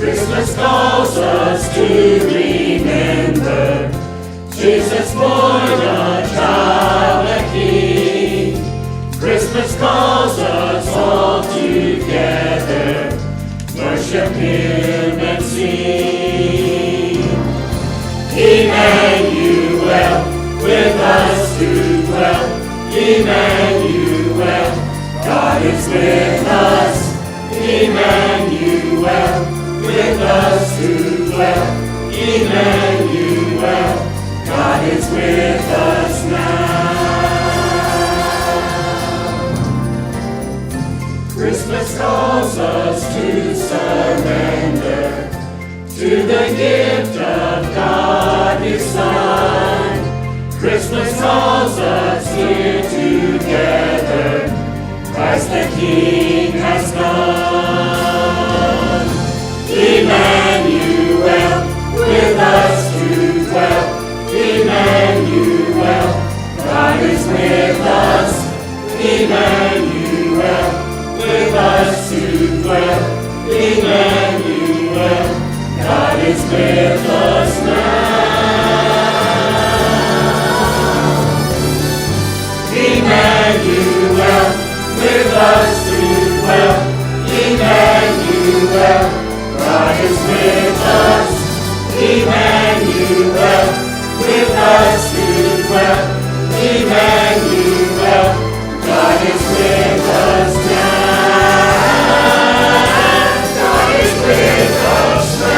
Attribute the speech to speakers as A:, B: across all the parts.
A: Christmas calls us to remember Jesus born a child, a king. Christmas calls us all together, worship Him and sing. Emmanuel, with us to dwell. Emmanuel, God is with us. Emmanuel, with us to dwell. Emmanuel, God is with us now. Christmas calls us to surrender to the gift of God His Son. Christmas calls us here together. Christ the King has come. Emmanuel, with us to dwell. Emmanuel, God is with us. Emmanuel, with us to dwell. Emmanuel, God is with us now. Emmanuel, with us to dwell. Emmanuel, God is with us. Emmanuel, with us to dwell. Emmanuel, God is with us now. God is with us now.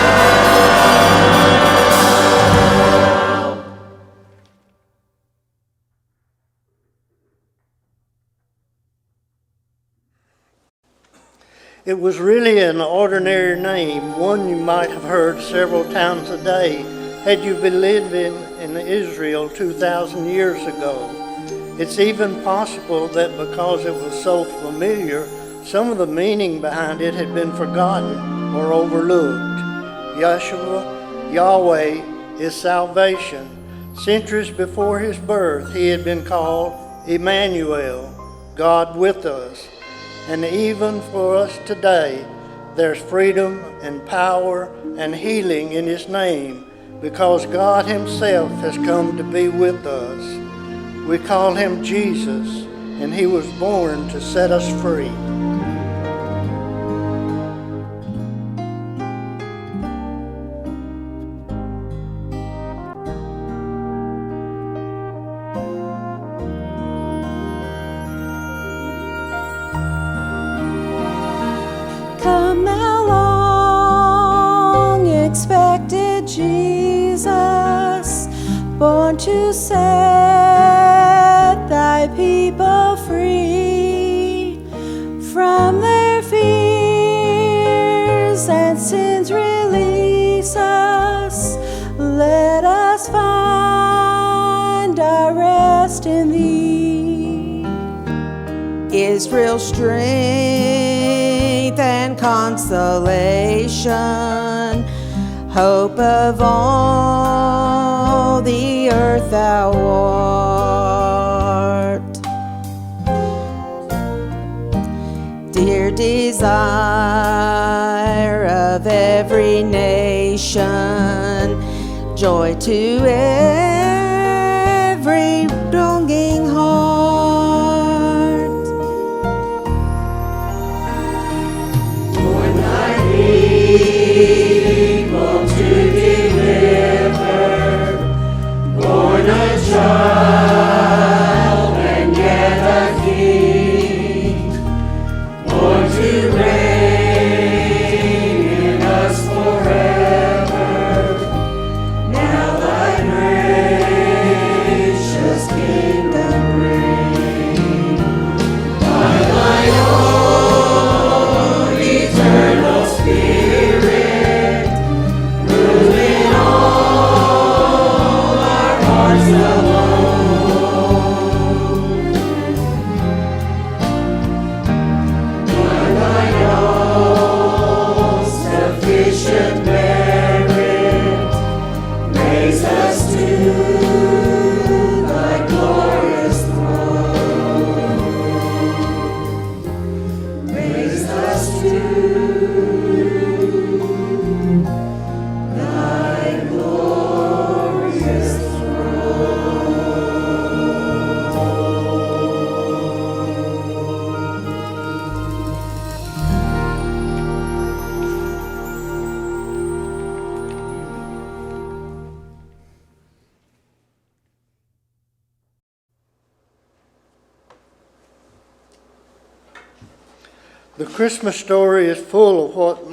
B: It was really an ordinary name, one you might have heard several times a day had you been living in Israel 2,000 years ago. It's even possible that because it was so familiar, some of the meaning behind it had been forgotten or overlooked. Yeshua, Yahweh, is salvation. Centuries before his birth, he had been called Emmanuel, God with us. And even for us today, there's freedom and power and healing in his name because God himself has come to be with us. We call him Jesus, and he was born to set us free.
C: Come now, long expected Jesus, born to set thy people free from their fears and sins. Release us, let us find our rest in thee. Israel's strength and consolation, hope of all the earth thou art. Dear desire of every nation, joy to every longing heart.
A: For thy people to deliver, born a child and yet a king, born to reign in us forever. Now thy grace
B: The Christmas story is full of what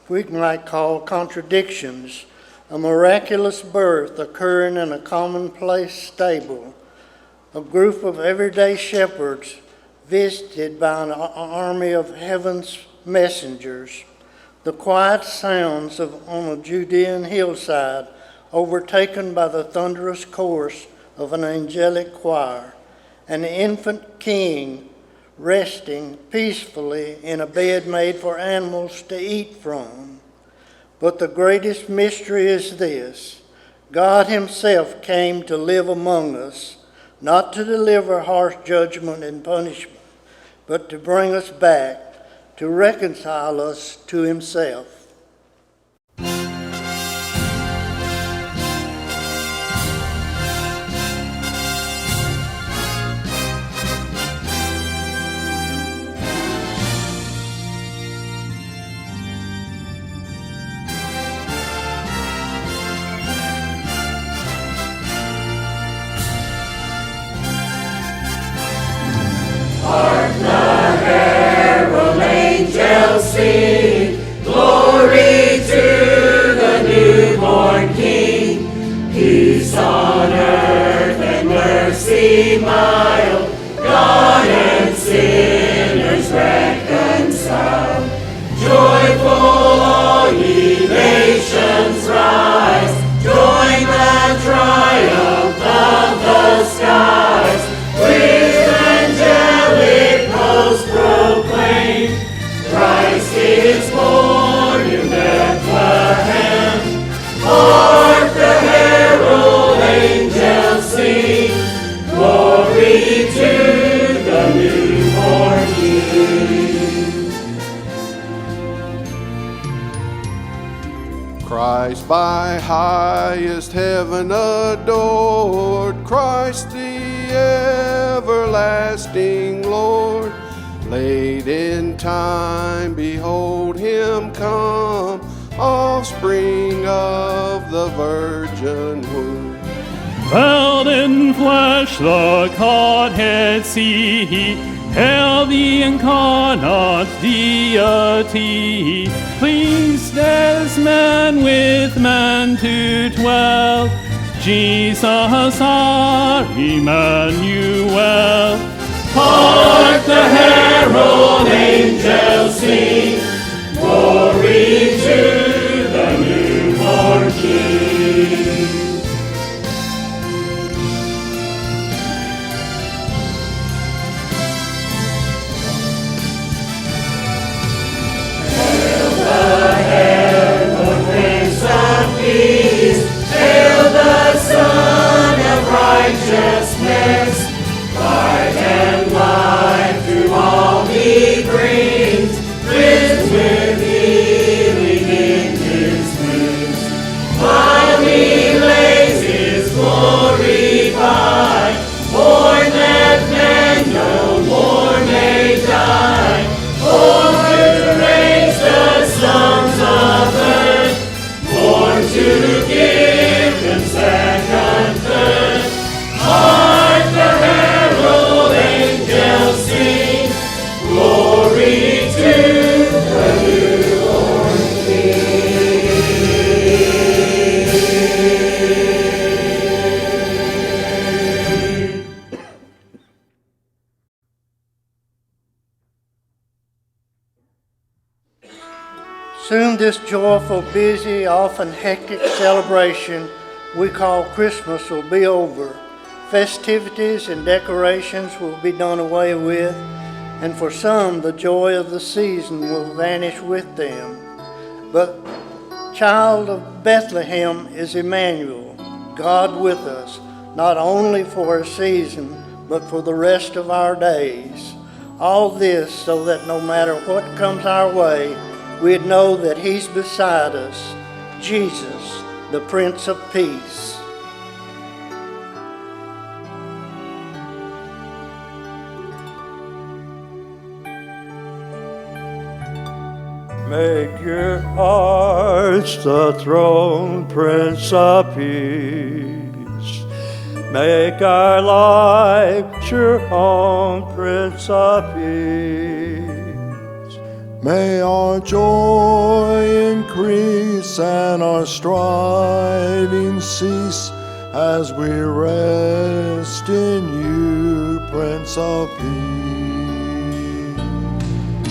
B: we might call contradictions. A miraculous birth occurring in a commonplace stable, a group of everyday shepherds visited by an army of heaven's messengers, the quiet sounds on a Judean hillside overtaken by the thunderous chorus of an angelic choir, an infant king resting peacefully in a bed made for animals to eat from. But the greatest mystery is this: God himself came to live among us, not to deliver harsh judgment and punishment, but to bring us back, to reconcile us to himself.
A: Angels sing, glory to the newborn King. Peace on earth and mercy mild, God and sinners reconciled. Joyful all ye nations rise, join the triumph of the skies. With angelic hosts proclaim, Christ is born in Bethlehem. Hark the herald angels sing, glory to the newborn King.
D: Christ by highest heaven adored, Christ the everlasting Lord. Late in time, behold him come, offspring of the virgin womb.
E: Veiled in flesh the Godhead see, hail the incarnate deity, pleased as man with man to dwell, Jesus our Emmanuel. Hark the herald angels sing, glory to the newborn King.
A: Hail the herald Prince of Peace, hail the Son of Righteousness. Light and life to all he brings, risen with healing in his wings. While he lays his glory by, born that man no more may die. Born to raise the sons of earth, born to give them second birth. Hark the herald angels sing, glory to the newborn King.
B: Soon this joyful, busy, often hectic celebration we call Christmas will be over. Festivities and decorations will be done away with, and for some the joy of the season will vanish with them. But child of Bethlehem is Emmanuel, God with us, not only for a season, but for the rest of our days. All this so that no matter what comes our way, we'd know that he's beside us, Jesus, the Prince of Peace.
F: Make your hearts the throne, Prince of Peace. Make our lives your home, Prince of Peace.
G: May our joy increase and our striving cease as we rest in you, Prince of Peace.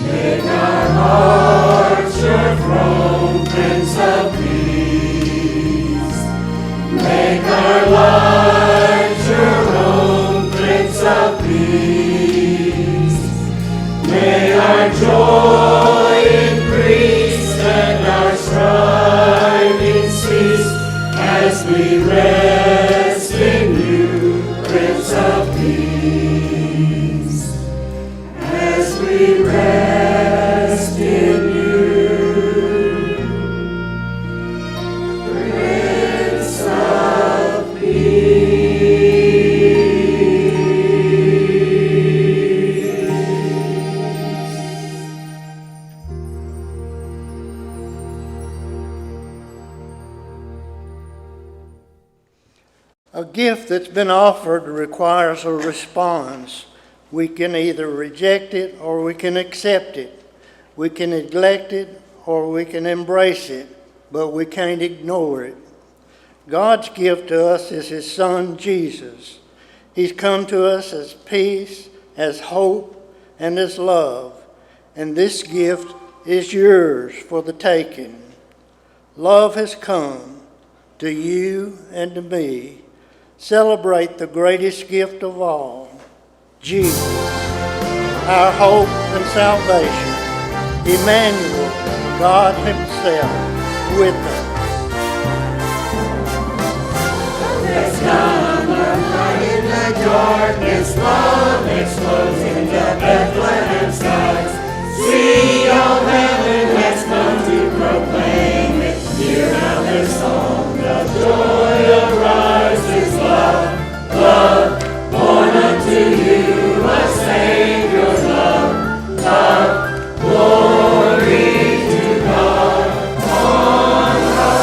E: Make our hearts your throne, Prince of Peace. Make our lives your own, Prince of Peace. May our joy increase and our striving cease as we rest in you, Prince of Peace. As we rest in you, Prince of Peace.
B: A gift that's been offered requires a response. We can either reject it or we can accept it. We can neglect it or we can embrace it, but we can't ignore it. God's gift to us is His Son, Jesus. He's come to us as peace, as hope, and as love. And this gift is yours for the taking. Love has come to you and to me. Celebrate the greatest gift of all, Jesus, our hope and salvation, Emmanuel, God Himself, with us.
E: Let's come alive in the darkness, love explodes in the Bethlehem skies. See, all heaven has come to proclaim it. Hear now their song, the joy arises, love, love, born unto you a Savior, love, love, glory to God on high.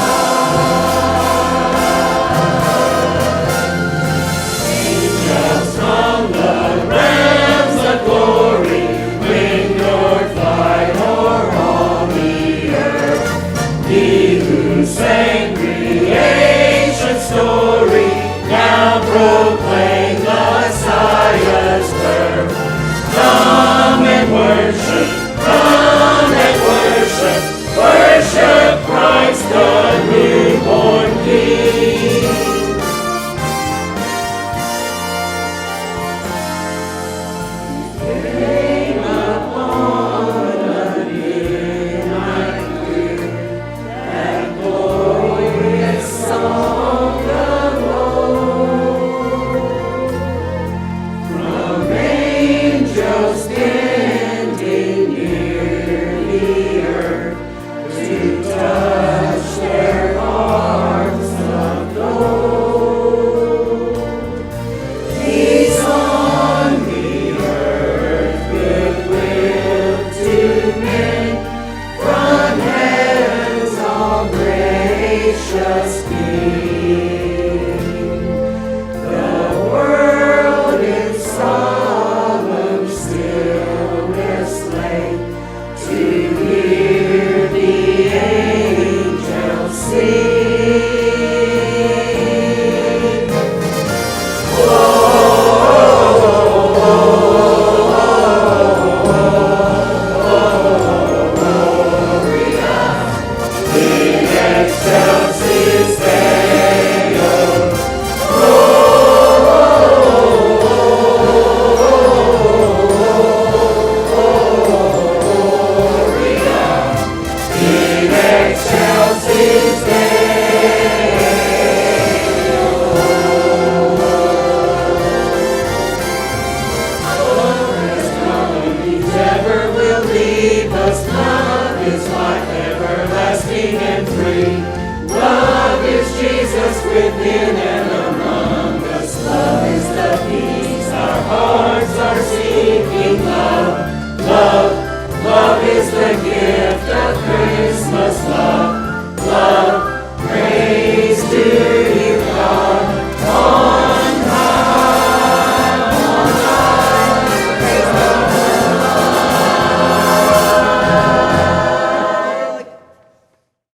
E: Angels from the realms of glory bring your flight o'er all the earth. He who sang creation's story now proclaim Messiah's birth. Come and worship Christ the newborn King. Came upon a midnight clear, that glorious song of old. From angels standing near the earth to touch their hearts of gold. Peace on the earth, goodwill to men, from heaven's all gracious King. The world in solemn stillness lay to hear the angels sing. In excelsis Deo, in excelsis never will leave us. Love is life everlasting and free. Love is Jesus within and among us. Love is the peace our hearts are seeking. Love, love, love is the gift of